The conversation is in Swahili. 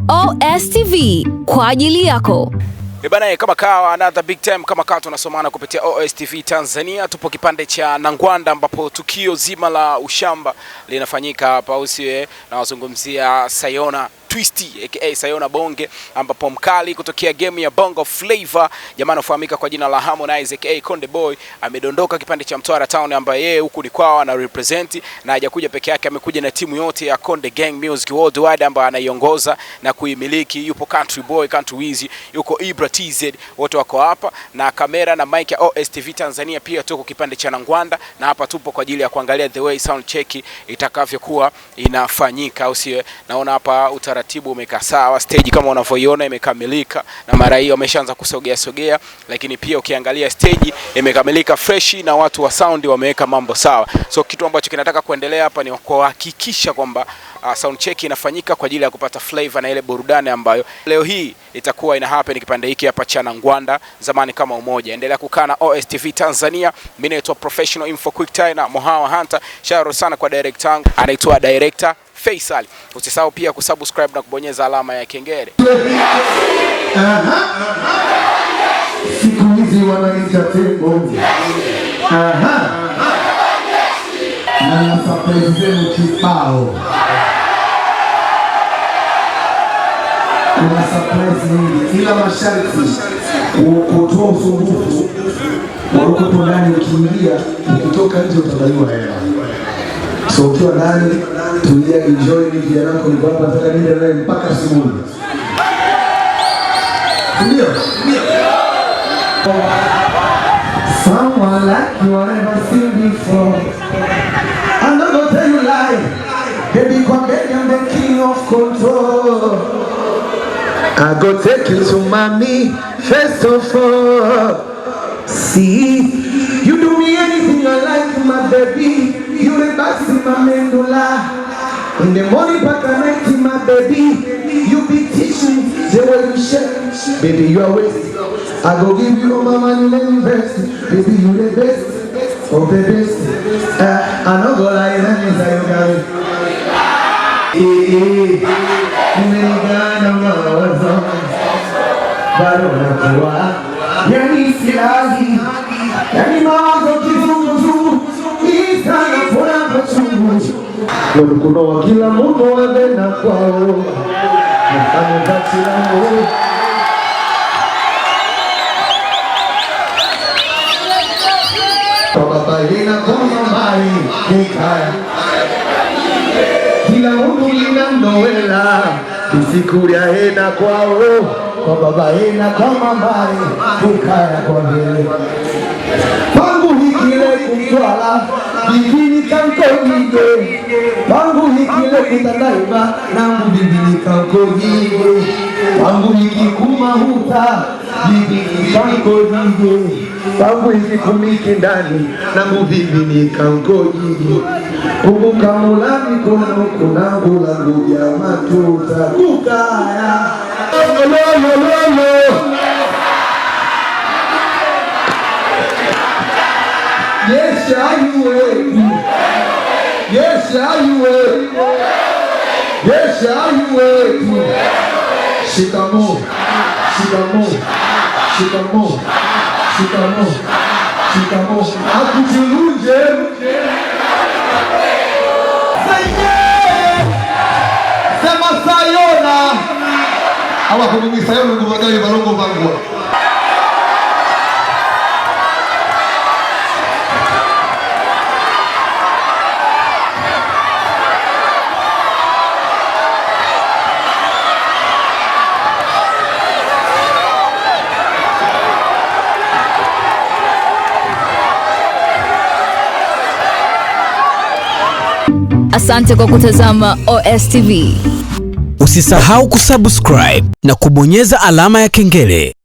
OSTV kwa ajili yako. Bana, kama kawa another big time, kama kawa tunasomana kupitia OSTV Tanzania. Tupo kipande cha Nangwanda ambapo tukio zima la Ushamba linafanyika hapa, usiwe na wazungumzia Sayona Twisty aka Sayona Bonge, ambapo mkali kutokea game ya Bongo Flavor jamaa anafahamika kwa jina la Harmonize aka Konde Boy amedondoka kipande cha Mtwara Town, ambaye yeye huku ni kwao ana represent na hajakuja peke yake, amekuja na timu yote ya Konde Gang Music Worldwide ambayo anaiongoza na kuimiliki. Yupo Country Boy, Country Wizi, yuko Ibra TZ, wote wako hapa na kamera na mic ya OSTV Tanzania. Pia tuko kipande cha Nangwanda na hapa tupo kwa ajili ya kuangalia the way sound check itakavyokuwa inafanyika, usiwe naona hapa tibu umekaa sawa, stage kama unavyoiona imekamilika na mara hiyo wameshaanza sogea, lakini pia ukiangalia stage imekamilika fresh na watu wa sound wameweka mambo sawa. So kitu ambacho kinataka kuendelea hapa ni kuhakikisha kwamba sound check inafanyika kwa ajili ya kupata flavor na ile burudani ambayo leo hii itakuwa ina happen kipande hiki hapa cha Nangwanda, zamani kama umoja. Endelea kukaa na OSTV Tanzania. Mimi naitwa Professional Info Quick Time na Mohawa Hunter. Shout sana kwa director wangu anaitwa Director Faisal. Usisahau pia kusubscribe na kubonyeza alama ya kengele. Siku hizi wanaita tembo. Na surprise zenu Kibao. Kuna surprise nyingi, ila masharti kutoa usumbufu waruko ndani, ukiingia ukitoka nje utadaiwa hela. So ukiwa ndani tulia, enjoy video yako, ni kwamba nataka niende naye mpaka asubuhi. Ndio. Someone like you I never seen before. I'm not gonna tell you lie. Baby, come back, I'm the king of control. I go take you to mommy first of all. See, you do me anything I like, my baby. You the best in my mandula. In the morning back at night, my baby. You be teaching the way you shake. Baby, you are wasted. I go give you all my money, let me invest. Baby, you the best. Oh, the best. I know go lie, that means I got it. Yani silahi, yani mawazo kizungu, itana pona pachungu. Wadukunoa kila mundo wabena kwao, mfano tachilangu. Kwa baba yena kwa mamae, kikaya. Kila mundo lina ndoela, isikuria hena kwao. Kwa baba yena kwa mamae, kikaya kwa vile. Pangu hikile kumtwala, bibini kanko hige. Pangu hikile kutandaiba, nangu bibini kanko hige. Pangu hikikuma huta, bibini kanko hige. Pangu hikikumiki ndani, nangu bibini kanko hige. Kumbuka mulani kunangu langu ya matuta kukaya. Yes, you will. Yes, you will. Yes, you will. Shikamo, shikamo, shikamo, shikamo, shikamo. Akujuluje. Sema Sayona. Awa kuni Sayona kuvagai balongo bangwa. Asante kwa kutazama OSTV. Usisahau kusubscribe na kubonyeza alama ya kengele.